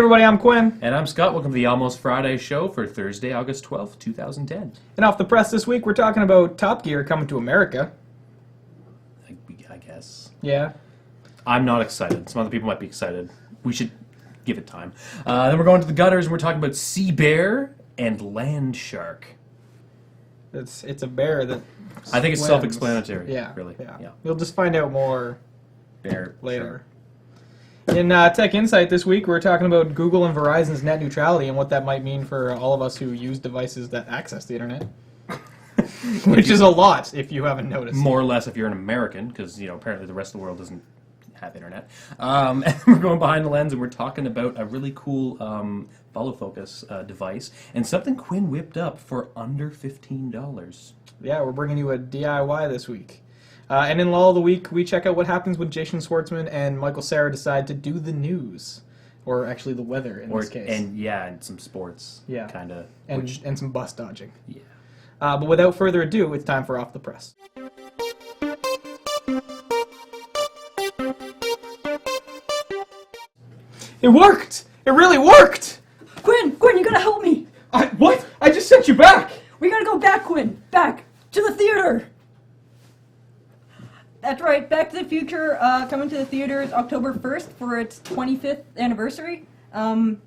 everybody, I'm Quinn. And I'm Scott. Welcome to the Almost Friday show for Thursday, August 12th, 2010. And off the press this week, we're talking about Top Gear coming to America. I guess. Yeah. I'm not excited. Some other people might be excited. We should give it time. Then we're going to the gutters, and we're talking about sea bear and land shark. It's a bear that I think it's swims. Self-explanatory. Yeah. Really. Yeah. You'll just find out more Bear later. shark. In Tech Insight this week, we're talking about Google and Verizon's net neutrality and what that might mean for all of us who use devices that access the internet. Which is a lot, if you haven't noticed. More or less if you're an American, because apparently the rest of the world doesn't have internet. And we're going behind the lens, and we're talking about a really cool follow focus device and something Quinn whipped up for under $15. Yeah, we're bringing you a DIY this week. And in Law of the Week, we check out what happens when Jason Schwartzman and Michael Cera decide to do the news. Or actually the weather in this case. And some sports. Yeah. Kind of. And some bus dodging. Yeah. But without further ado, it's time for Off the Press. It worked! It really worked! Quinn, you gotta help me! What? I just sent you back! We gotta go back, Quinn! Back! To the theater! That's right, Back to the Future, coming to the theaters October 1st for its 25th anniversary.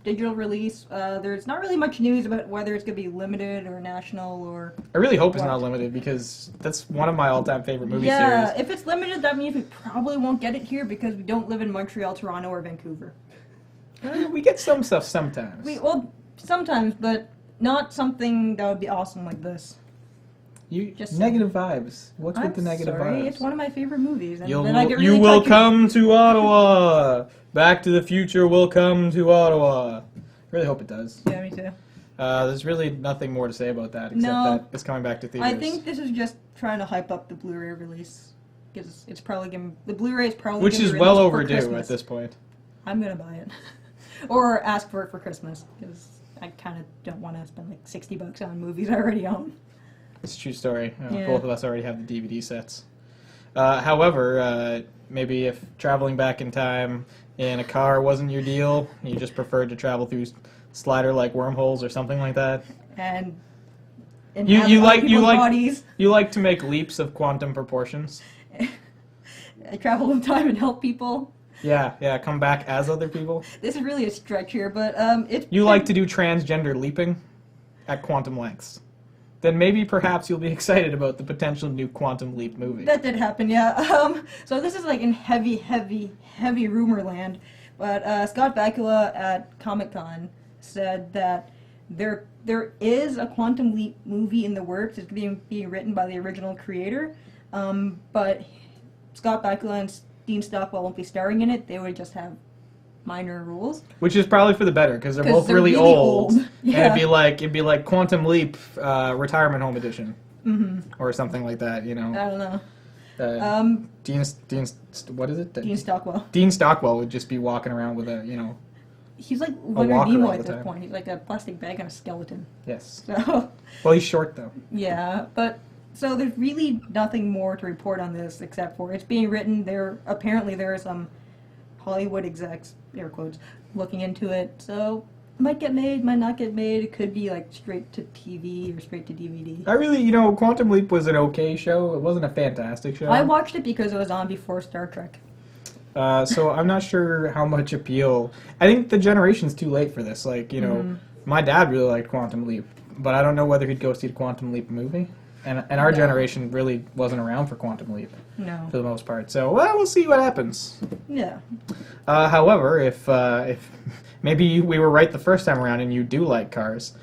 Digital release. There's not really much news about whether it's gonna be limited or national or... I really hope it's not limited because that's one of my all-time favorite movie series. Yeah, if it's limited, that means we probably won't get it here because we don't live in Montreal, Toronto, or Vancouver. We get some stuff sometimes. Well, sometimes, but not something that would be awesome like this. Just negative vibes. What's with the negative vibes? It's one of my favorite movies. And You will come to Ottawa. Back to the Future will come to Ottawa. I really hope it does. Yeah, me too. There's really nothing more to say about that except that it's coming back to theaters. I think this is just trying to hype up the Blu-ray release because it's probably the Blu-ray is probably which is well overdue at this point. I'm gonna buy it, or ask for it for Christmas because I kind of don't want to spend like $60 on movies I already own. It's a true story. Both of us already have the DVD sets. However, maybe if traveling back in time in a car wasn't your deal, you just preferred to travel through slider-like wormholes or something like that. And you bodies. like to make leaps of quantum proportions. I travel in time and help people. Yeah, come back as other people. This is really a stretch here, but You like to do transgender leaping at quantum lengths. Then maybe perhaps you'll be excited about the potential new Quantum Leap movie. That did happen, yeah. So this is like in heavy rumor land, but Scott Bakula at Comic-Con said that there is a Quantum Leap movie in the works. It's being written by the original creator, but Scott Bakula and Dean Stockwell won't be starring in it. They would just have minor roles, which is probably for the better because they're both really old. Yeah. And it'd be like Quantum Leap Retirement Home Edition, or something like that. I don't know. Dean, what is it? Dean Stockwell. Dean Stockwell would just be walking around with a He's like Leonard walker Nimoy all at the this time. point. He's like a plastic bag and a skeleton. Yes. So. Well, he's short though. Yeah, but so there's really nothing more to report on this except for it's being written. There are some Hollywood execs, air quotes, looking into it. So might get made, might not get made. It could be like straight to TV or straight to DVD. I really, Quantum Leap was an okay show. It wasn't a fantastic show. I watched it because it was on before Star Trek. So I'm not sure how much appeal. I think the generation's too late for this. My dad really liked Quantum Leap, but I don't know whether he'd go see the Quantum Leap movie. And our generation really wasn't around for Quantum Leap. No. For the most part. So, we'll see what happens. Yeah. However, if maybe we were right the first time around and you do like cars,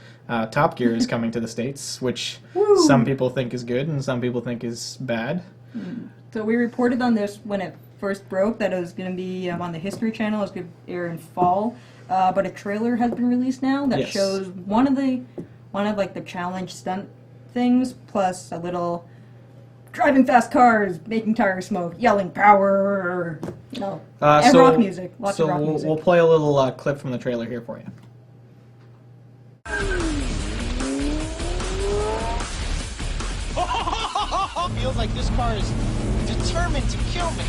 Top Gear is coming to the States, which some people think is good and some people think is bad. So we reported on this when it first broke that it was going to be on the History Channel. It was going to air in fall, but a trailer has been released now that shows one of the challenge stunt things plus a little driving fast cars, making tires smoke, yelling power, and rock music. Lots of rock music. We'll play a little clip from the trailer here for you. Feels like this car is determined to kill me.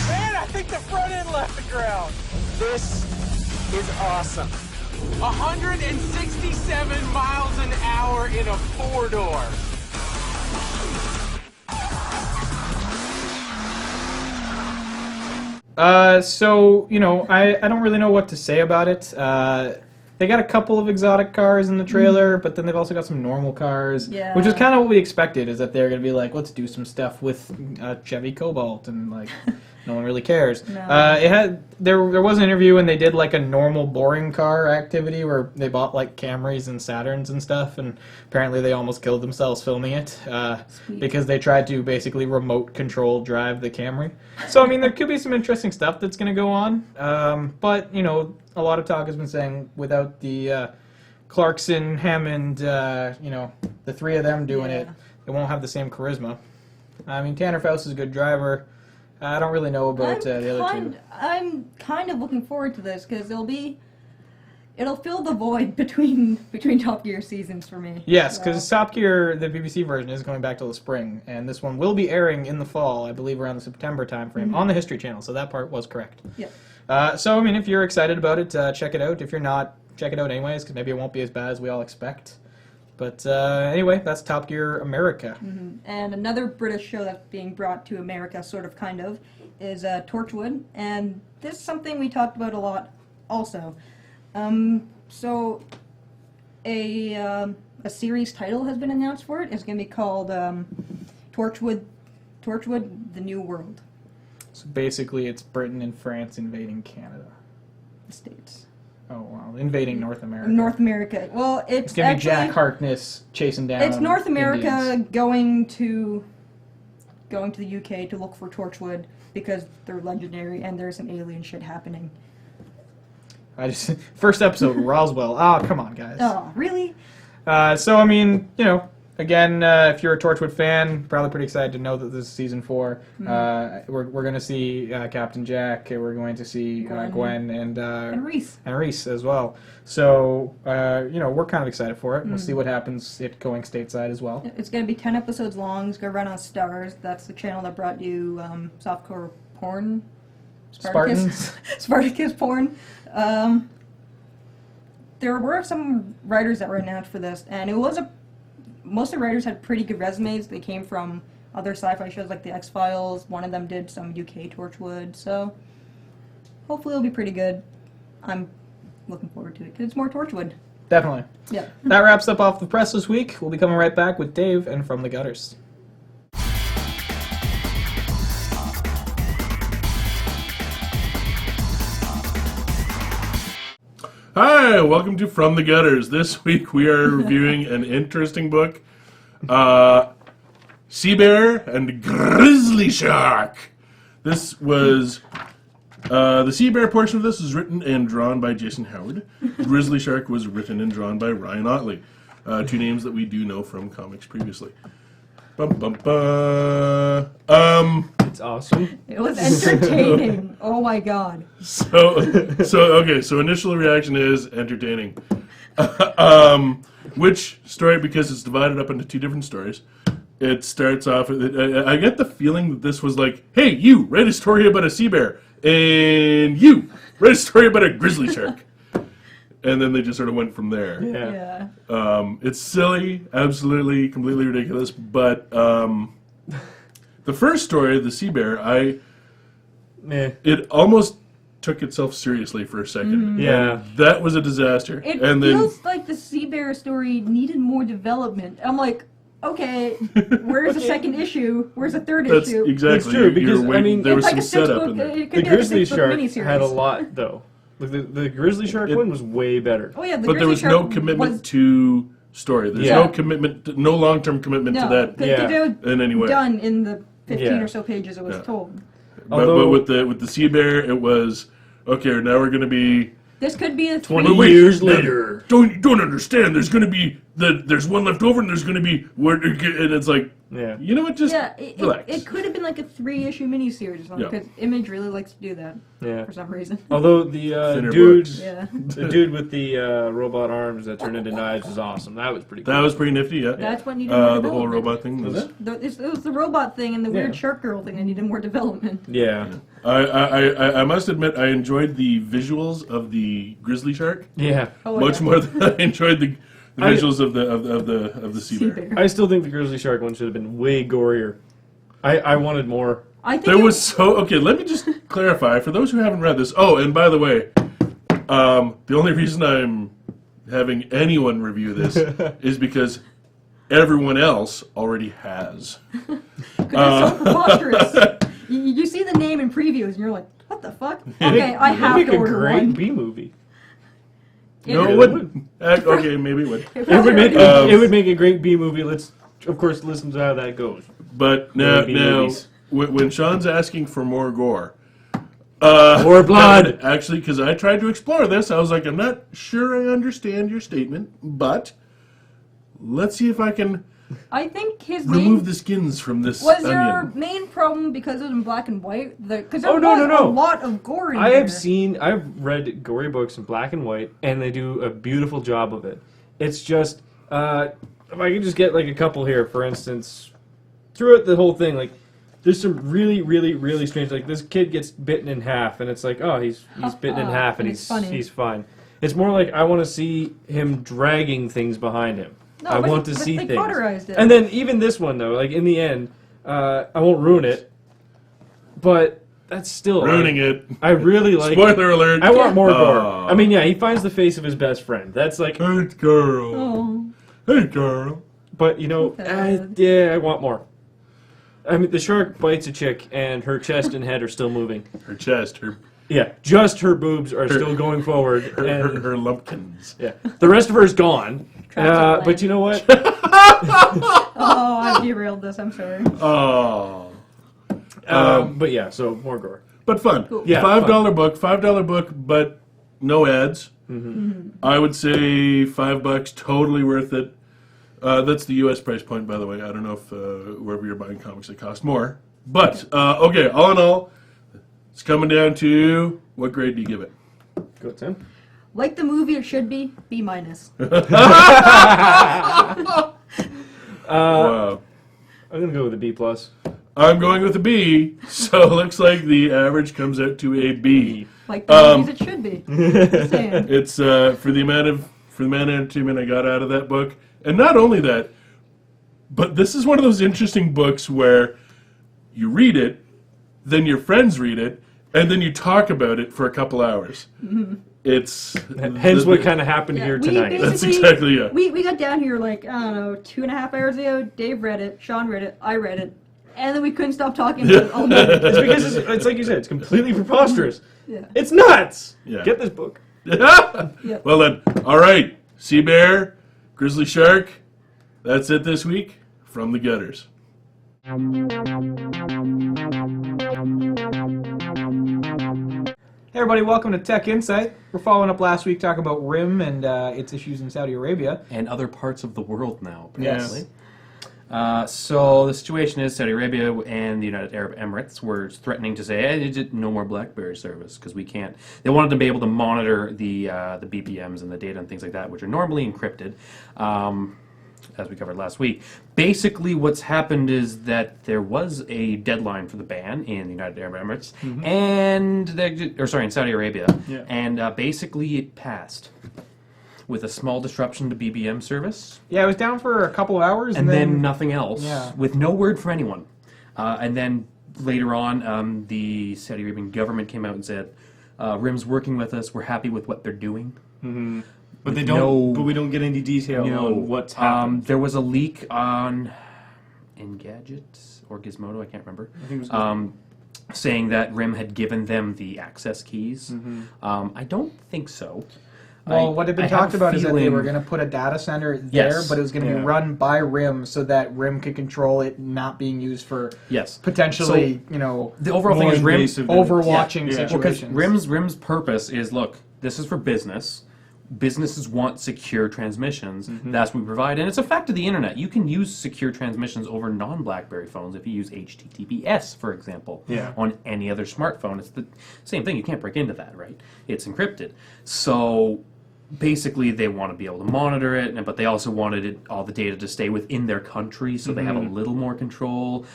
Santa! I think the front end left the ground. This is awesome. 167 miles an hour in a 4-door. So, I don't really know what to say about it. They got a couple of exotic cars in the trailer, but then they've also got some normal cars, Yeah. which is kind of what we expected, is that they're going to be like, let's do some stuff with Chevy Cobalt, and like, no one really cares. No. There was an interview and they did like a normal boring car activity where they bought like Camrys and Saturns and stuff, and apparently they almost killed themselves filming it because they tried to basically remote control drive the Camry. So I mean, there could be some interesting stuff that's going to go on, but a lot of talk has been saying without the Clarkson, Hammond, the three of them doing it won't have the same charisma. I mean, Tanner Faust is a good driver. I don't really know about the other two. I'm kind of looking forward to this because it'll fill the void between Top Gear seasons for me. Yes, because Top Gear, the BBC version, is going back till the spring, and this one will be airing in the fall, I believe around the September timeframe, on the History Channel, so that part was correct. Yeah. So, I mean, if you're excited about it, check it out. If you're not, check it out anyways, because maybe it won't be as bad as we all expect. But anyway, that's Top Gear America. Mm-hmm. And another British show that's being brought to America, sort of, kind of, is Torchwood. And this is something we talked about a lot also. So a series title has been announced for it. It's going to be called Torchwood, The New World. So basically, it's Britain and France invading Canada. The States. Oh, wow. Invading North America. North America. Well, It's going to be Jack Harkness chasing down It's North America Indians. going to the UK to look for Torchwood because they're legendary and there's some alien shit happening. First episode, Roswell. Oh, come on, guys. Oh, really? So, I mean, again, if you're a Torchwood fan, probably pretty excited to know that this is season 4. We're going to see Captain Jack. We're going to see Gwen And Reese. And Reese as well. So, we're kind of excited for it. We'll see what happens it going stateside as well. It's going to be 10 episodes long. It's going to run on Starz. That's the channel that brought you softcore porn. Spartans. Spartacus porn. There were some writers that were announced for this, and most of the writers had pretty good resumes. They came from other sci-fi shows like The X-Files. One of them did some UK Torchwood, so hopefully it'll be pretty good. I'm looking forward to it because it's more Torchwood. Definitely. Yeah. That wraps up Off the Press this week. We'll be coming right back with Dave and From the Gutters. Hi, welcome to From the Gutters. This week we are reviewing an interesting book, Sea Bear and Grizzly Shark. This was, the Sea Bear portion of this is written and drawn by Jason Howard. Grizzly Shark was written and drawn by Ryan Otley, two names that we do know from comics previously. Bum, bum, bum. It's awesome. It was entertaining. Oh my god. So initial reaction is entertaining. Which story, because it's divided up into two different stories, it starts off, I get the feeling that this was like, hey, you, write a story about a sea bear, and you, write a story about a grizzly shark. And then they just sort of went from there. Yeah. It's silly, absolutely, completely ridiculous, but the first story, the sea bear, it almost took itself seriously for a second. Yeah. And that was a disaster. It and feels like the Sea Bear story needed more development. I'm like, okay, where's the second issue? Where's the third That's issue? exactly. It's true, because, I mean, there was it's some like a setup six-book, in there. it could The be Grizzly like a six-book Shark miniseries. had a lot, though. Like the Grizzly Shark one was way better. Oh yeah, the But there Grizzly was no Shark commitment was, to story. There's Yeah. no commitment, no long-term commitment to that because they were in any way. done in the 15 Yeah. or so pages it was Yeah. told. But Although- with the sea bear, it was okay. Now we're going to be. This could be a 20 Wait, years no, later. Don't understand. There's going to be there's one left over, and there's going to be and it's like, Yeah. you know what? Just Yeah, relax. it could have been like a 3-issue miniseries Yeah. because Image really likes to do that Yeah. for some reason. Although the Thinner dude, books. Yeah, the dude with the robot arms that turned into knives was awesome. That was pretty cool. That was pretty nifty. Yeah. that's what needed more The development. whole robot thing was. It was the robot thing and the weird Yeah. shark girl thing that needed more development. Yeah. I must admit I enjoyed the visuals of the grizzly shark Yeah. Oh, much yeah. more than I enjoyed the visuals of the sea bear. I still think the Grizzly Shark one should have been way gorier. I wanted more. I think There it- was so okay. Let me just clarify for those who haven't read this. Oh, and by the way, the only reason I'm having anyone review this is because everyone else already has. It's so preposterous. You see the name in previews, and you're like, "What the fuck?" Okay, I have It'd to make a order great one. B movie. No, It it wouldn't. Okay, maybe it would. It would make Um, it would make a great B movie. Let's of course listen to how that goes. But now, Maybe movies. when Sean's asking for more gore, More blood. actually, because I tried to explore this, I was like, I'm not sure I understand your statement, but let's see if I can I think his remove main the skins from this was your onion. main problem because it was in black and white. Because there Oh, no, was no, no. a lot of gore in I there. I've read gory books in black and white, and they do a beautiful job of it. It's just, if I could just get like a couple here, for instance, throughout the whole thing, like, there's some really, really, really strange, like, this kid gets bitten in half, and it's like, oh, he's bitten in half, and and it's funny. he's fine. It's more like, I want to see him dragging things behind him. No, I but want he- to but see they things. cauterized it. And then even this one, though, like, in the end, I won't ruin it, but that's still... Ruining it. I really like... Spoiler alert. I want more Oh. gore. I mean, yeah, he finds the face of his best friend. That's like, Hey, girl. Oh, Hey, girl. but you know, Okay. yeah, I want more. I mean, the shark bites a chick, and her chest and head are still moving. Her chest, her Yeah, just her boobs are still going forward, and her lumpkins. yeah, the rest of her is gone. Trapped in But you know what? oh, I derailed this. I'm sorry. Oh. But yeah, so more gore. But fun. Cool. Yeah, $5 book, $5 book, but no ads. I would say $5, totally worth it. That's the U.S. price point, by the way. I don't know if wherever you're buying comics they cost more. But okay, all in all, it's coming down to what grade do you give it? Go, Tim. Like the movie, it should be B minus. Wow. I'm gonna go with a B plus. I'm going with a B, so it looks like the average comes out to a B. Like the movies, it should be. Just saying. It's for the amount of entertainment I got out of that book, and not only that, but this is one of those interesting books where you read it, then your friends read it, and then you talk about it for a couple hours. It's Hence, what kind of happened Yeah, here we tonight. basically- That's exactly it. We got down here like, I don't know, 2.5 hours ago. Dave read it, Sean read it, I read it. And then we couldn't stop talking all night. It's because it's like you said, it's completely preposterous. Yeah. It's nuts. Yeah. Get this book. Well then, all right, sea bear, grizzly shark. That's it this week from the gutters. Hey everybody, welcome to Tech Insight. We're following up last week talking about RIM and its issues in Saudi Arabia. And other parts of the world now, Yes. apparently. So the situation is Saudi Arabia and the United Arab Emirates were threatening to say, hey, no more BlackBerry service because we can't. They wanted to be able to monitor the BPMs and the data and things like that, which are normally encrypted, as we covered last week. Basically, what's happened is that there was a deadline for the ban in the United Arab Emirates and in Saudi Arabia, Yeah. and basically it passed with a small disruption to BBM service. Yeah, it was down for a couple of hours, And then nothing else, Yeah. with no word for anyone. And then later on, the Saudi Arabian government came out and said, RIM's working with us, we're happy with what they're doing. But they With don't. no- But we don't get any detail on what's happened. There was a leak on Engadget or Gizmodo, I can't remember, I think it was saying that RIM had given them the access keys. I don't think so. Well, what had been I have talked a about is that they feeling- were going to put a data center there, Yes. but it was going to be Yeah. run by RIM so that RIM could control it not being used for Yes. potentially, The overall thing More is RIM. invasive. overwatching Yeah. Well, because situations. RIM's purpose is, look, this is for business. Businesses want secure transmissions. That's what we provide. And it's a fact of the internet. You can use secure transmissions over non-BlackBerry phones if you use HTTPS, for example, Yeah. on any other smartphone. It's the same thing. You can't break into that, right? It's encrypted. So basically they want to be able to monitor it, but they also wanted all the data to stay within their country, so they have a little more control.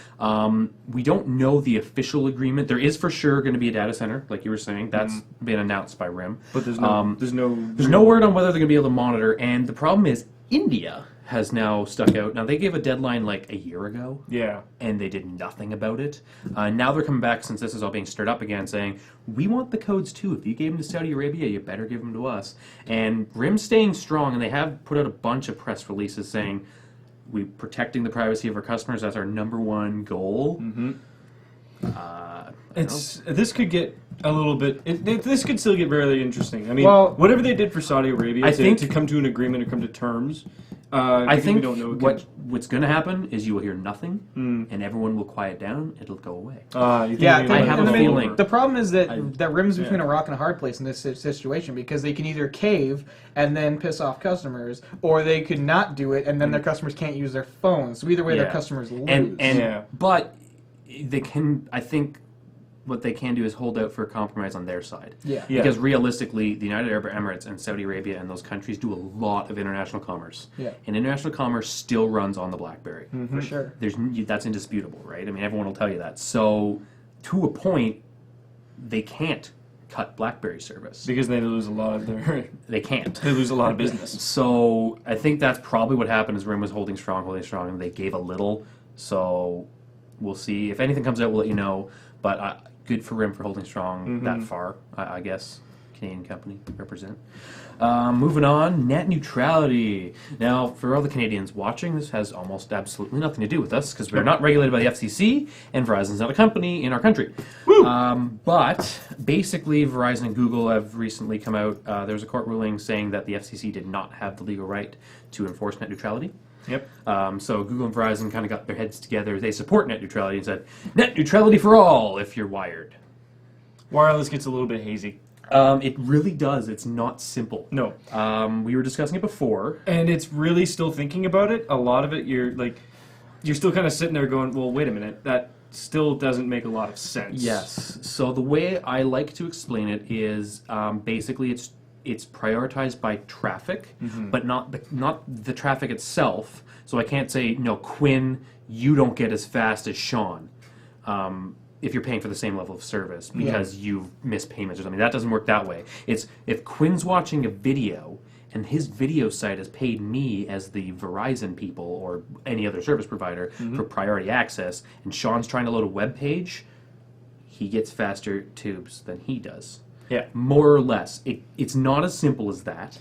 We don't know the official agreement. There is for sure going to be a data center, like you were saying. That's been announced by RIM. But there's no word on whether they're going to be able to monitor. And the problem is India has now stuck out. Now, they gave a deadline like a year ago. Yeah. And they did nothing about it. Now they're coming back, since this is all being stirred up again, saying, we want the codes too. If you gave them to Saudi Arabia, you better give them to us. And RIM's staying strong, and they have put out a bunch of press releases saying, we're protecting the privacy of our customers. That's our number one goal. This could get a little bit. This could still get very interesting. I mean, Well, whatever they did for Saudi Arabia, I think to come to an agreement or come to terms. I think we don't know what's going to happen is you will hear nothing, and everyone will quiet down. It'll go away. Yeah, I have a feeling. The problem is that RIM's between a rock and a hard place in this situation, because they can either cave and then piss off customers, or they could not do it and then their customers can't use their phones. So either way, their customers lose. But they can. I think what they can do is hold out for a compromise on their side. Yeah. Because realistically, the United Arab Emirates and Saudi Arabia and those countries do a lot of international commerce. Yeah. And international commerce still runs on the BlackBerry. For sure. That's indisputable, right? I mean, everyone will tell you that. So, to a point, they can't cut BlackBerry service. because they lose a lot of their. They can't. They lose a lot of business. So, I think that's probably what happened, is RIM was holding strong, and they gave a little. So, we'll see. If anything comes out, we'll let you know. But good for RIM for holding strong that far, I guess. Canadian company represent. Moving on, net neutrality. Now, for all the Canadians watching, this has almost absolutely nothing to do with us, because we're not regulated by the FCC, and Verizon's not a company in our country. But basically, Verizon and Google have recently come out. There was a court ruling saying that the FCC did not have the legal right to enforce net neutrality. Yep. So Google and Verizon kind of got their heads together. They support net neutrality and said, net neutrality for all if you're wired. Wireless gets a little bit hazy. It really does. It's not simple. No. We were discussing it before. And it's really still thinking about it. A lot of it, you're still kind of sitting there going, well, wait a minute. That still doesn't make a lot of sense. Yes. So the way I like to explain it is basically it's prioritized by traffic, but not the traffic itself. So I can't say, no, Quinn, you don't get as fast as Sean if you're paying for the same level of service because you've missed payments or something. That doesn't work that way. It's if Quinn's watching a video and his video site has paid me as the Verizon people or any other service provider for priority access, and Sean's trying to load a web page, he gets faster tubes than he does. Yeah. More or less. It's not as simple as that.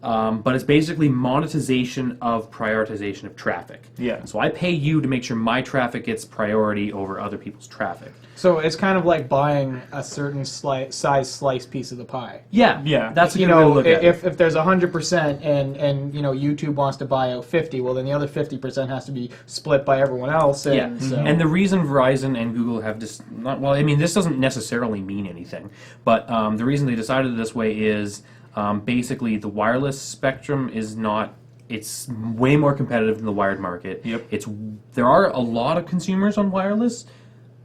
But it's basically monetization of prioritization of traffic. Yeah. So I pay you to make sure my traffic gets priority over other people's traffic. So it's kind of like buying a certain size slice piece of the pie. Yeah. Yeah. That's a good way to look at it. If there's 100% and YouTube wants to buy out 50, well then the other 50% has to be split by everyone else. And, so. And the reason Verizon and Google have this doesn't necessarily mean anything, but the reason they decided this way is basically the wireless spectrum is not. It's way more competitive than the wired market. Yep. There are a lot of consumers on wireless.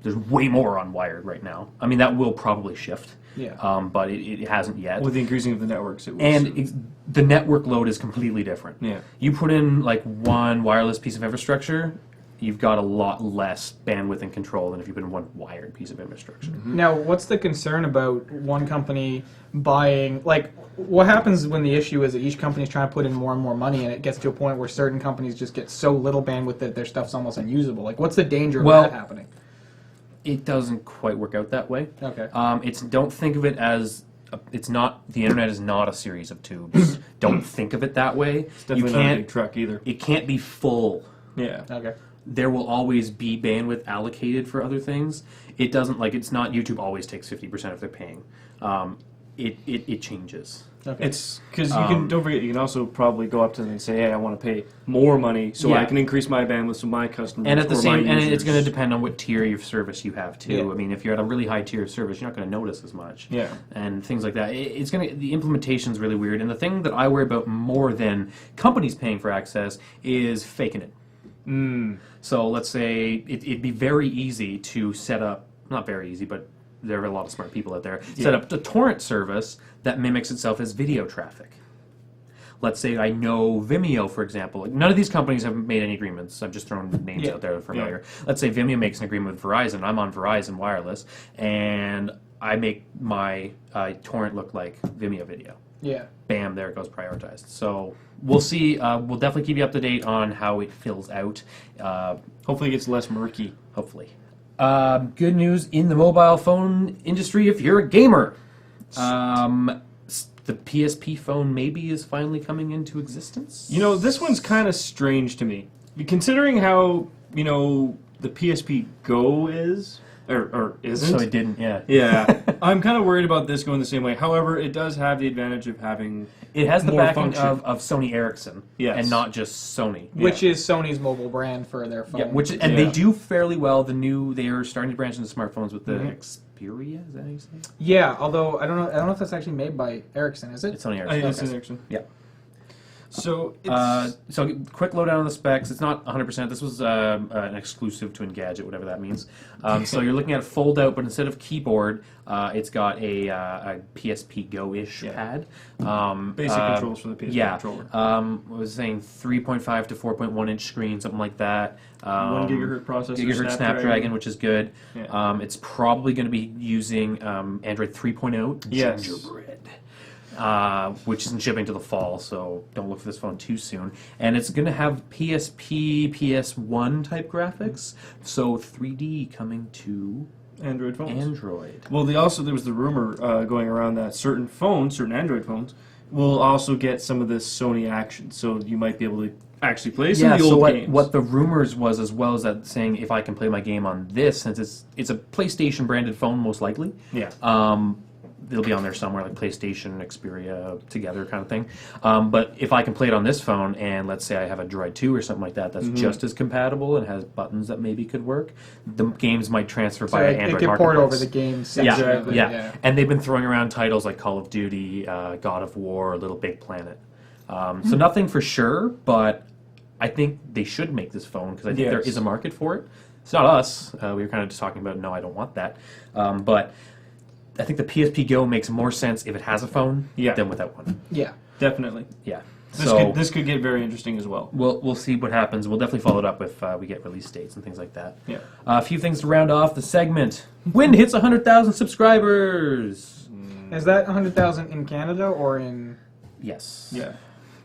There's way more on wired right now. I mean, that will probably shift. Yeah. But it hasn't yet. With the increasing of the networks, it was. And the network load is completely different. Yeah. You put in like one wireless piece of infrastructure, you've got a lot less bandwidth and control than if you put in one wired piece of infrastructure. Now, what's the concern about one company buying, like, what happens when the issue is that each company is trying to put in more and more money and it gets to a point where certain companies just get so little bandwidth that their stuff's almost unusable? Like, what's the danger of that happening? It doesn't quite work out that way. Okay. Don't think of it as it's not. The internet is not a series of tubes. Don't think of it that way. It's definitely not a big truck either. It can't be full. Yeah. Okay. There will always be bandwidth allocated for other things. It doesn't it's not YouTube always takes 50% if they're paying. It changes. Okay. It's because you can, don't forget, you can also probably go up to them and say, hey, I want to pay more money so I can increase my bandwidth so my customers and at the same, and it's going to to depend on what tier of service you have too. Yeah. I mean, if you're at a really high tier of service, you're not going to notice as much. Yeah. And things like that. The implementation's really weird. And the thing that I worry about more than companies paying for access is faking it. So let's say it'd be very easy to set up, not very easy, but there are a lot of smart people out there, set up a torrent service that mimics itself as video traffic. let's say I know Vimeo, for example. Like, none of these companies have made any agreements. I'm just throwing names out there that are familiar. Let's say Vimeo makes an agreement with Verizon. I'm on Verizon Wireless, and I make my torrent look like Vimeo video. Yeah. Bam, there it goes, prioritized. So we'll see. We'll definitely keep you up to date on how it fills out. Hopefully it gets less murky. Hopefully. Good news in the mobile phone industry if you're a gamer. The PSP phone maybe is finally coming into existence. You know, this one's kind of strange to me. Considering how, you know, the PSP Go is, or isn't. So it didn't, yeah. Yeah. I'm kind of worried about this going the same way. However, it does have the advantage of having It has the more backing function. of Sony Ericsson, Yes. and not just Sony. Which is Sony's mobile brand for their phone. Yeah, they do fairly well. They are starting to branch into smartphones with the Xperia. Is that how you say it? Yeah, although I don't know if that's actually made by Ericsson, is it? It's Sony I Ericsson. think it's an Ericsson. Yeah. So it's So quick lowdown on the specs. It's not 100%. This was an exclusive to Engadget, whatever that means. So you're looking at a fold out, but instead of keyboard, it's got a PSP Go-ish pad. basic controls for the PSP controller. I was saying 3.5 to 4.1 inch screen, something like that. 1 gigahertz processor. Gigahertz Snapdragon, which is good. Yeah. It's probably going to be using Android 3.0 Yes. Gingerbread. Which isn't shipping to the fall, so don't look for this phone too soon. And it's going to have PSP, PS1 type graphics, so 3D coming to Android phones. Android. Well, there was the rumor going around that certain Android phones, will also get some of this Sony action, so you might be able to actually play some of the old games. What the rumors was, as well as that saying if I can play my game on this, since it's a PlayStation branded phone most likely. Yeah. It'll be on there somewhere, like PlayStation, Xperia together kind of thing. But if I can play it on this phone, and let's say I have a Droid 2 or something like that, that's just as compatible and has buttons that maybe could work, the games might transfer So via it Android could port Marketplace. over the games. Yeah, Exactly. yeah. And they've been throwing around titles like Call of Duty, God of War, Little Big Planet. So nothing for sure, but I think they should make this phone because I think there is a market for it. It's not us. We were kind of just talking about, no, I don't want that. But I think the PSP Go makes more sense if it has a phone than without one. Yeah. Definitely. Yeah. This could get very interesting as well. We'll see what happens. We'll definitely follow it up if we get release dates and things like that. Yeah. A few things to round off the segment. Wind hits 100,000 subscribers. Is that 100,000 in Canada or in... Yes. Yeah.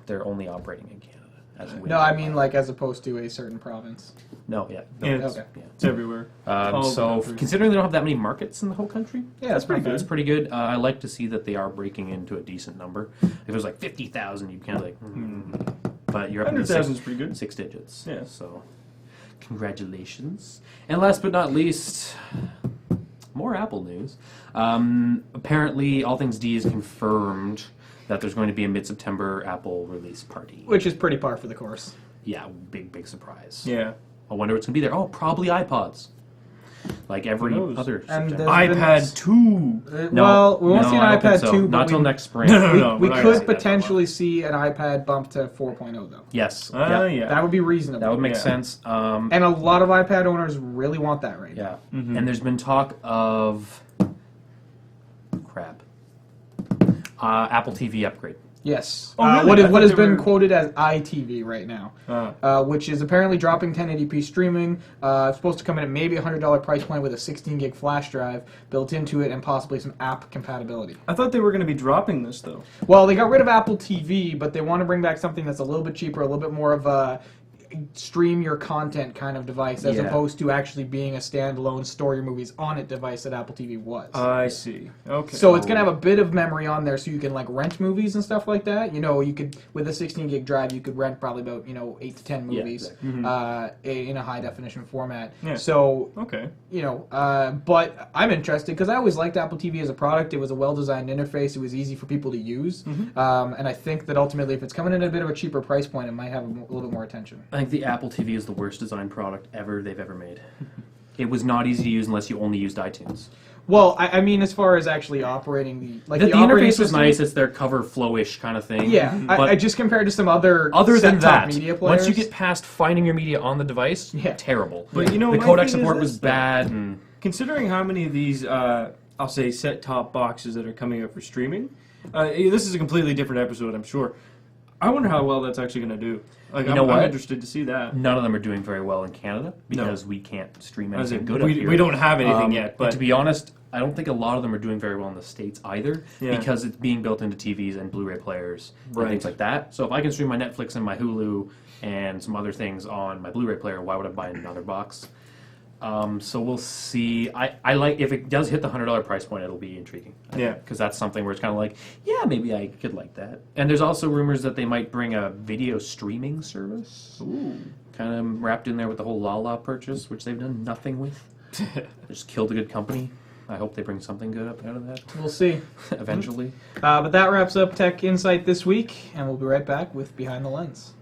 They're only operating in Canada. As Wind. No, I mean like as opposed to a certain province. No, yeah. Yeah, No. Okay. it's everywhere. All over the So country. considering they don't have that many markets in the whole country, Yeah, that's pretty that's good. pretty good. I like to see that they are breaking into a decent number. If it was like 50,000, you'd kind of like, but you're up into 100,000 is pretty good. six digits. Yeah. So congratulations. And last but not least, more Apple news. Apparently, All Things D is confirmed that there's going to be a mid-September Apple release party. Which is pretty par for the course. Yeah, big surprise. Yeah. I wonder what's going to be there. Oh, probably iPods. Like every Who knows? other And September. iPad 2. Well, we won't see an I don't think iPad so. 2, but Not till we, next spring. No, we we're not gonna see could that potentially see an iPad bump to 4.0 though. Yes. Yeah. That would be reasonable. That would make Yeah. sense. And a lot of iPad owners really want that right now. Yeah. And there's been talk of Apple TV upgrade. Yes. Oh, really? What I thought has they been were- quoted as iTV right now, which is apparently dropping 1080p streaming. It's supposed to come in at maybe a $100 price point with a 16 gig flash drive built into it and possibly some app compatibility. I thought they were going to be dropping this, though. Well, they got rid of Apple TV, but they want to bring back something that's a little bit cheaper, a little bit more of a stream your content kind of device, as opposed to actually being a standalone store your movies on it device that Apple TV was. I see. Okay. So it's gonna have a bit of memory on there, so you can like rent movies and stuff like that. You know, you could with a 16 gig drive, you could rent probably about 8 to 10 movies in a high definition format. Yeah. So Okay. but I'm interested because I always liked Apple TV as a product. It was a well-designed interface. It was easy for people to use, and I think that ultimately, if it's coming in at a bit of a cheaper price point, it might have a little bit more attention. I think the Apple TV is the worst designed product they've ever made. It was not easy to use unless you only used iTunes. Well, I mean, as far as actually operating the The operating interface was system, nice. It's their cover flowish kind of thing. Yeah, but I just compared to some other than set-top that, media players. once you get past finding your media on the device, terrible. But you know, the my codec thing is support this, was though. bad, and Considering how many of these, I'll say, set-top boxes that are coming out for streaming, this is a completely different episode, I'm sure. I wonder how well that's actually going to do. Like, You know I'm what? interested to see that. None of them are doing very well in Canada because we can't stream As anything in, good up here. we don't have anything yet, And but to be honest, I don't think a lot of them are doing very well in the States either Yeah. because it's being built into TVs and Blu-ray players and Right. things like that. So if I can stream my Netflix and my Hulu and some other things on my Blu-ray player, why would I buy another box? So we'll see. I like if it does hit the $100 price point, it'll be intriguing. Yeah. Because that's something where it's kind of like, yeah, maybe I could like that. And there's also rumors that they might bring a video streaming service. Ooh. Kind of wrapped in there with the whole Lala purchase, which they've done nothing with. They just killed a good company. I hope they bring something good up out of that We'll see. eventually. But that wraps up Tech Insight this week, and we'll be right back with Behind the Lens.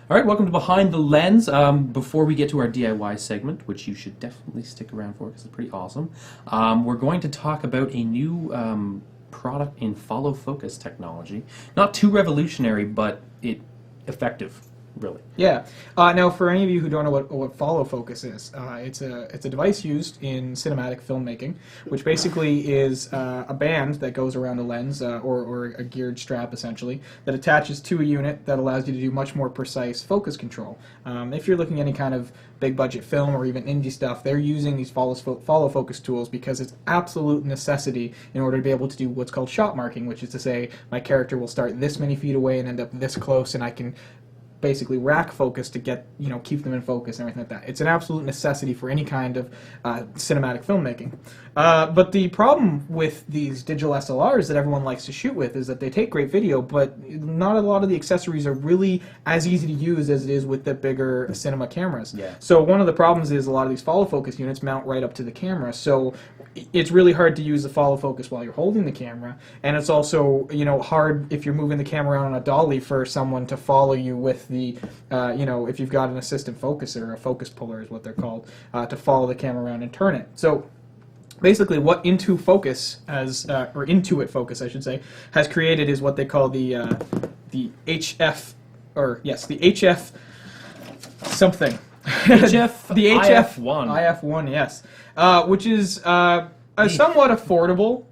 All right, welcome to Behind the Lens. Before we get to our DIY segment, which you should definitely stick around for because it's pretty awesome, we're going to talk about a new product in follow focus technology. Not too revolutionary, but effective, really. Yeah. Now, for any of you who don't know what follow focus is, it's a device used in cinematic filmmaking, which basically is a band that goes around a lens or a geared strap, essentially, that attaches to a unit that allows you to do much more precise focus control. If you're looking at any kind of big budget film or even indie stuff, they're using these follow focus tools because it's absolute necessity in order to be able to do what's called shot marking, which is to say my character will start this many feet away and end up this close, and I can basically rack focus to get, keep them in focus and everything like that. It's an absolute necessity for any kind of cinematic filmmaking. But the problem with these digital SLRs that everyone likes to shoot with is that they take great video, but not a lot of the accessories are really as easy to use as it is with the bigger cinema cameras. Yeah. So one of the problems is a lot of these follow focus units mount right up to the camera, so it's really hard to use the follow focus while you're holding the camera, and it's also hard if you're moving the camera around on a dolly for someone to follow you with the if you've got an assistant focuser or a focus puller is what they're called, to follow the camera around and turn it. So basically what Intuit Focus I should say has created is what they call the HF the HF something. HF The HF IF1. IF1, yes, which is a somewhat affordable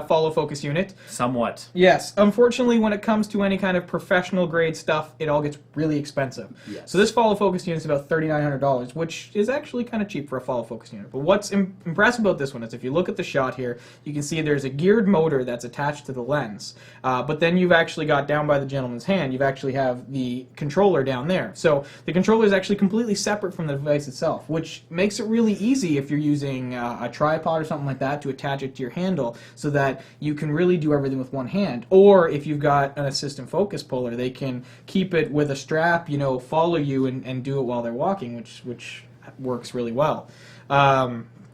follow focus unit. Somewhat. Yes. Unfortunately, when it comes to any kind of professional grade stuff, it all gets really expensive. Yes. So this follow focus unit is about $3,900, which is actually kind of cheap for a follow focus unit. But what's impressive about this one is if you look at the shot here, you can see there's a geared motor that's attached to the lens. But then you've actually got down by the gentleman's hand, you've actually have the controller down there. So the controller is actually completely separate from the device itself, which makes it really easy if you're using a tripod or something like that to attach it to your handle, so that you can really do everything with one hand. Or if you've got an assistant focus puller, they can keep it with a strap, follow you and do it while they're walking, which works really well.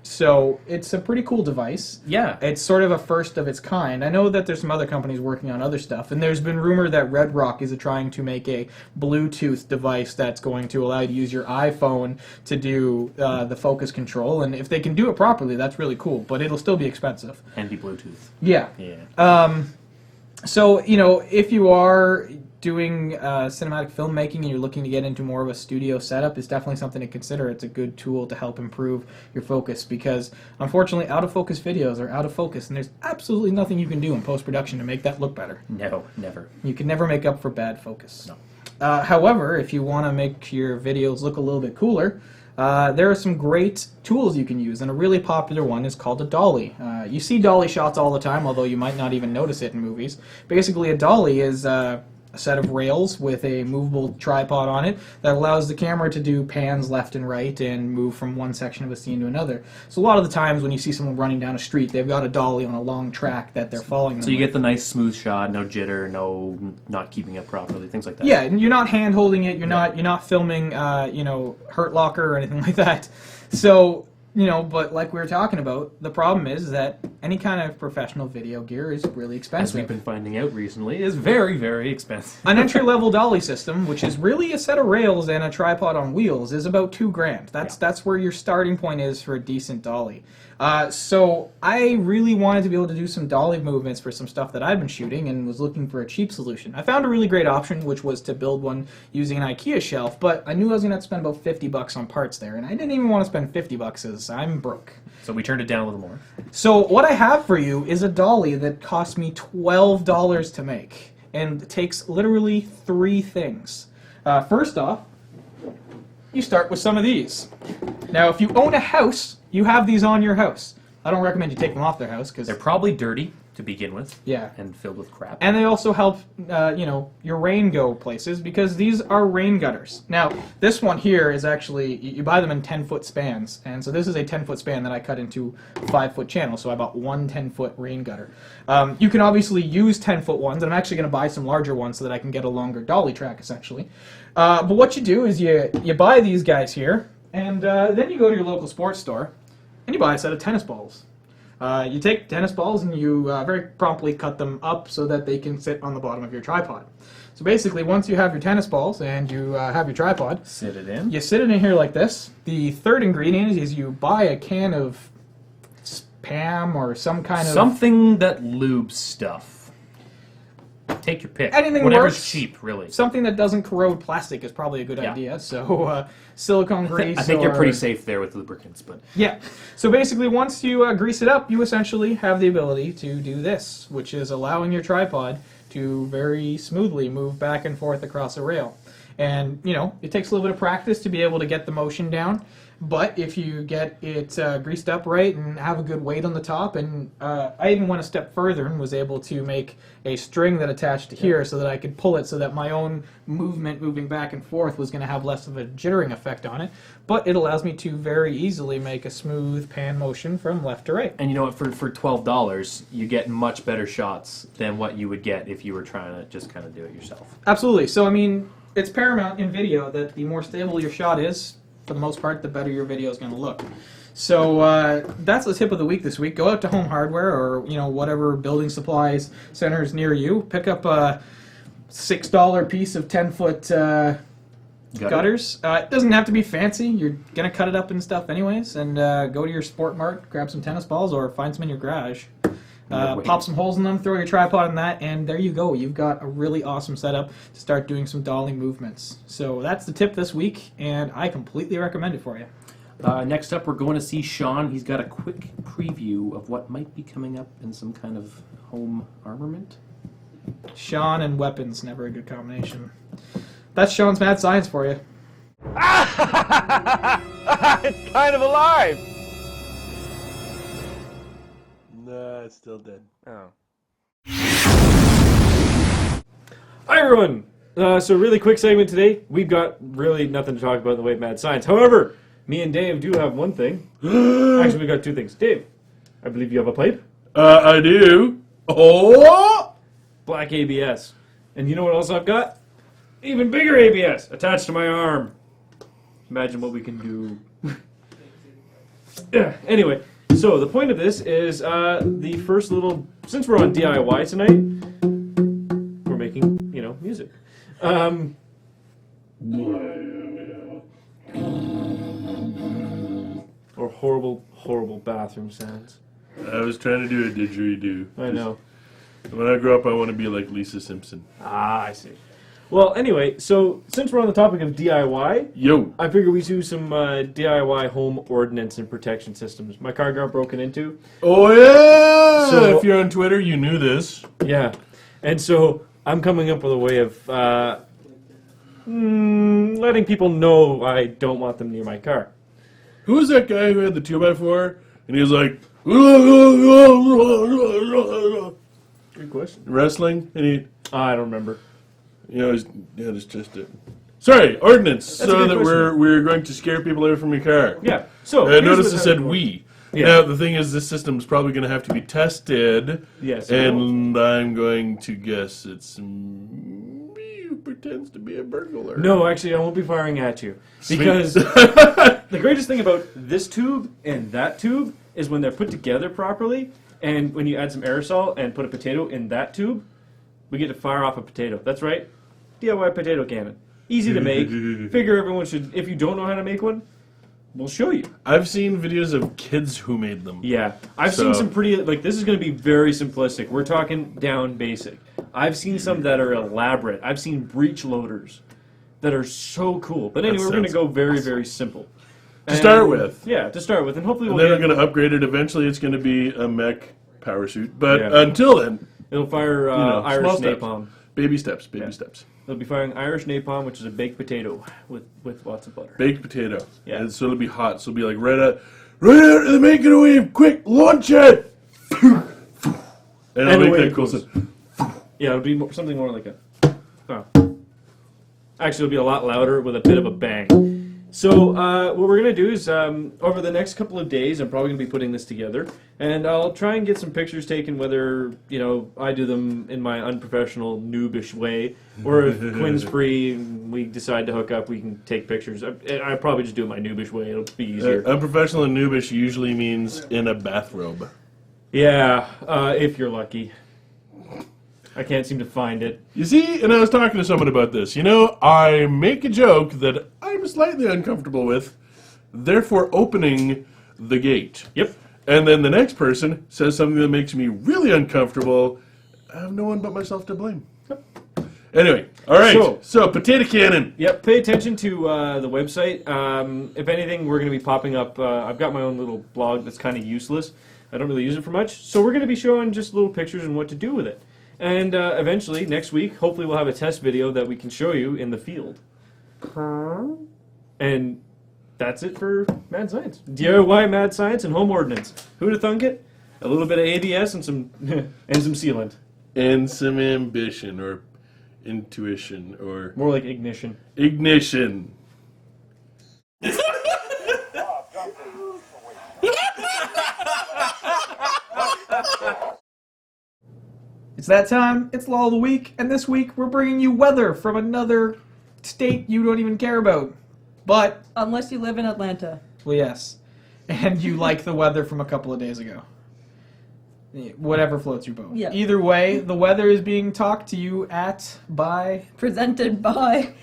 So it's a pretty cool device. Yeah. It's sort of a first of its kind. I know that there's some other companies working on other stuff, and there's been rumor that Red Rock is trying to make a Bluetooth device that's going to allow you to use your iPhone to do the focus control, and if they can do it properly, that's really cool, but it'll still be expensive. Handy Bluetooth. Yeah. Yeah. So, if you are doing cinematic filmmaking and you're looking to get into more of a studio setup, is definitely something to consider. It's a good tool to help improve your focus because, unfortunately, out-of-focus videos are out of focus, and there's absolutely nothing you can do in post-production to make that look better. No, never. You can never make up for bad focus. No. However, if you want to make your videos look a little bit cooler, there are some great tools you can use, and a really popular one is called a dolly. You see dolly shots all the time, although you might not even notice it in movies. Basically, a dolly is a set of rails with a movable tripod on it that allows the camera to do pans left and right and move from one section of a scene to another. So a lot of the times when you see someone running down a street, they've got a dolly on a long track that they're following them So you with. get the nice smooth shot, no jitter, no not keeping it properly, things like that. Yeah, and you're not hand holding it. You're not filming, Hurt Locker or anything like that. So, but like we were talking about, the problem is that any kind of professional video gear is really As expensive. we've been finding out recently, is very, very expensive. An entry-level dolly system, which is really a set of rails and a tripod on wheels, is about $2,000. That's where your starting point is for a decent dolly. So I really wanted to be able to do some dolly movements for some stuff that I've been shooting and was looking for a cheap solution. I found a really great option, which was to build one using an IKEA shelf, but I knew I was going to have to spend about $50 on parts there, and I didn't even want to spend $50 as I'm broke. So we turned it down a little more. So what I have for you is a dolly that cost me $12 to make, and it takes literally 3 things. First off, you start with some of these. Now, if you own a house, you have these on your house. I don't recommend you take them off their house because They're probably dirty to begin with. Yeah. And filled with crap. And they also help, your rain go places because these are rain gutters. Now, this one here is actually, you buy them in 10-foot spans. And so this is a 10-foot span that I cut into 5-foot channels. So I bought one 10-foot rain gutter. You can obviously use 10-foot ones, and I'm actually going to buy some larger ones so that I can get a longer dolly track, essentially. But what you do is you buy these guys here, and then you go to your local sports store, and you buy a set of tennis balls. You take tennis balls and you very promptly cut them up so that they can sit on the bottom of your tripod. So basically, once you have your tennis balls and you have your tripod, Sit it in. you sit it in here like this. The third ingredient is you buy a can of Spam or some kind of... Something that lubes stuff. Take your pick. Anything Whatever's works. cheap, really. Something that doesn't corrode plastic is probably a good Yeah. idea. So silicone grease. I think you're or- pretty safe there with lubricants, but Yeah. So basically, once you grease it up, you essentially have the ability to do this, which is allowing your tripod to very smoothly move back and forth across a rail. And, it takes a little bit of practice to be able to get the motion down. But if you get it greased up right and have a good weight on the top, and I even went a step further and was able to make a string that attached to here so that I could pull it so that my own moving back and forth was going to have less of a jittering effect on it. But it allows me to very easily make a smooth pan motion from left to right. and you know what? For $12, you get much better shots than what you would get if you were trying to just kind of do it yourself. Absolutely. So, it's paramount in video that the more stable your shot is, for the most part, the better your video is going to look. So that's the tip of the week this week. Go out to Home Hardware or whatever building supplies centers near you. Pick up a $6 piece of 10-foot gutters. It doesn't have to be fancy. You're going to cut it up and stuff anyways. And go to your Sport Mart, grab some tennis balls, or find some in your garage. Pop some holes in them, throw your tripod in that, and there you go. You've got a really awesome setup to start doing some dolly movements. So that's the tip this week, and I completely recommend it for you. Next up, we're going to see Sean. He's got a quick preview of what might be coming up in some kind of home armament. Sean and weapons, never a good combination. That's Sean's Mad Science for you. It's kind of alive! Nah, it's still dead. Oh. Hi everyone! So really quick segment today. We've got really nothing to talk about in the way of mad science. However, me and Dave do have one thing. Actually, we got 2 things. Dave, I believe you have a pipe. I do. Oh! Black ABS. And you know what else I've got? Even bigger ABS attached to my arm. Imagine what we can do. Yeah, anyway, so the point of this is the first little... Since we're on DIY tonight, we're making, music. Or horrible, horrible bathroom sounds. I was trying to do a didgeridoo. I know. When I grow up, I want to be like Lisa Simpson. Ah, I see. Well, anyway, so since we're on the topic of DIY, Yo! I figure we do some DIY home ordinance and protection systems. My car got broken into. Oh, yeah! So- If you're on Twitter, you knew this. Yeah. And so I'm coming up with a way of letting people know I don't want them near my car. Who was that guy who had the 2x4? And he was like... Good question. Wrestling? And he... I don't remember. That's just it. Sorry, ordinance. That's a So good that question. we're going to scare people away from your car. Yeah. So Notice it said we. Yeah. Now, the thing is, this system is probably going to have to be tested. Yes. And I'm going to guess it's me who pretends to be a burglar. No, actually, I won't be firing at you. Sweet. Because the greatest thing about this tube and that tube is when they're put together properly, and when you add some aerosol and put a potato in that tube, we get to fire off a potato. That's right. DIY potato cannon. Easy to make. Figure everyone should, if you don't know how to make one, we'll show you. I've seen videos of kids who made them. Yeah. I've seen some pretty, this is going to be very simplistic. We're talking down basic. I've seen some that are elaborate. I've seen breech loaders that are so cool. But anyway, we're going to go very, very simple. To start with. Yeah, to start with. And hopefully And we'll then get... we're going to upgrade it. Eventually it's going to be a mech power suit. But Yeah. until then, It'll fire Irish small steps. napalm. Baby steps, baby steps. They'll be firing Irish napalm, which is a baked potato with lots of butter. Baked potato. Yeah. And so it'll be hot. So it'll be like right out of the making wave. Quick, launch it. And it'll the make wave that cool goes. sound. Yeah, it'll be something more like a... Oh. Actually, it'll be a lot louder with a bit of a bang. So what we're going to do is, over the next couple of days, I'm probably going to be putting this together. And I'll try and get some pictures taken, whether, I do them in my unprofessional, noobish way, or if Quinn's free and we decide to hook up, we can take pictures. I probably just do it my noobish way. It'll be easier. Unprofessional and noobish usually means in a bathrobe. Yeah, if you're lucky. I can't seem to find it. You see, and I was talking to someone about this. I make a joke that I'm slightly uncomfortable with, therefore opening the gate. Yep. And then the next person says something that makes me really uncomfortable. I have no one but myself to blame. Yep. Anyway, all right. So Potato Cannon. Yep, pay attention to the website. If anything, we're going to be popping up. I've got my own little blog that's kind of useless. I don't really use it for much. So we're going to be showing just little pictures and what to do with it. And eventually, next week, hopefully we'll have a test video that we can show you in the field. And that's it for Mad Science. DIY Mad Science and Home Ordinance. Who'd have thunk it? A little bit of ABS and some and some sealant. And some ambition or intuition or More like ignition. ignition. It's that time. It's Law of the Week, and this week we're bringing you weather from another state you don't even care about. But, Unless you live in Atlanta. well, yes. And you like the weather from a couple of days ago. Whatever floats your boat. Yeah. Either way, the weather is being talked to you by Presented by...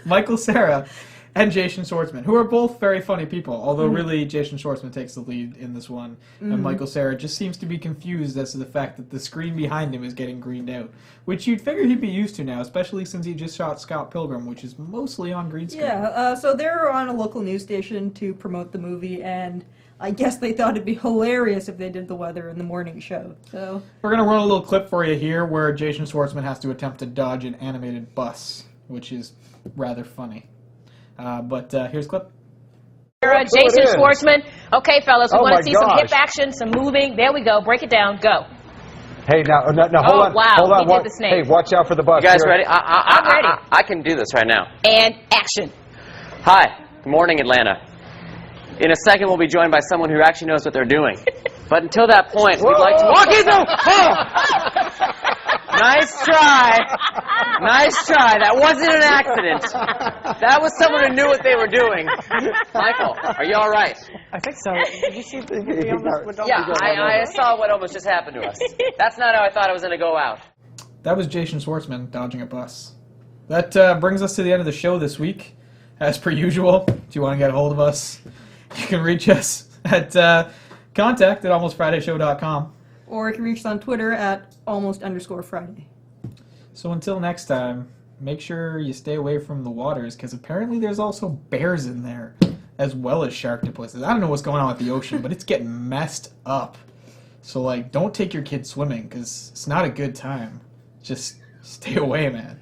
Michael Cera and Jason Schwartzman, who are both very funny people, although really Jason Schwartzman takes the lead in this one, and Michael Cera just seems to be confused as to the fact that the screen behind him is getting greened out, which you'd figure he'd be used to now, especially since he just shot Scott Pilgrim, which is mostly on green screen. Yeah, so they're on a local news station to promote the movie, and I guess they thought it'd be hilarious if they did the weather in the morning show. So We're going to run a little clip for you here where Jason Schwartzman has to attempt to dodge an animated bus, which is rather funny. But here's a clip. Jason Schwartzman. Okay, fellas, we Oh want my to see some hip gosh. action, some moving. There we go. Break it down. Go. Hey, now, hold Oh, on. wow, Hold on. he did the snake. Hey, watch out for the bus. You guys Here. ready? I'm ready. I can do this right now. And action. Hi. Good morning, Atlanta. In a second, we'll be joined by someone who actually knows what they're doing. But until that point, we'd like to walk into... Oh! Nice try. Nice try. That wasn't an accident. That was someone who knew what they were doing. Michael, are you all right? I think so. Did you see the video? Yeah, I saw what almost just happened to us. That's not how I thought it was going to go out. That was Jason Schwartzman dodging a bus. That brings us to the end of the show this week. As per usual, if you want to get a hold of us, you can reach us at contact@almostfridayshow.com. or you can reach us on Twitter at @almost_Friday. So until next time, make sure you stay away from the waters, because apparently there's also bears in there, as well as sharktopuses. I don't know what's going on with the ocean, but it's getting messed up. So, don't take your kids swimming, because it's not a good time. Just stay away, man.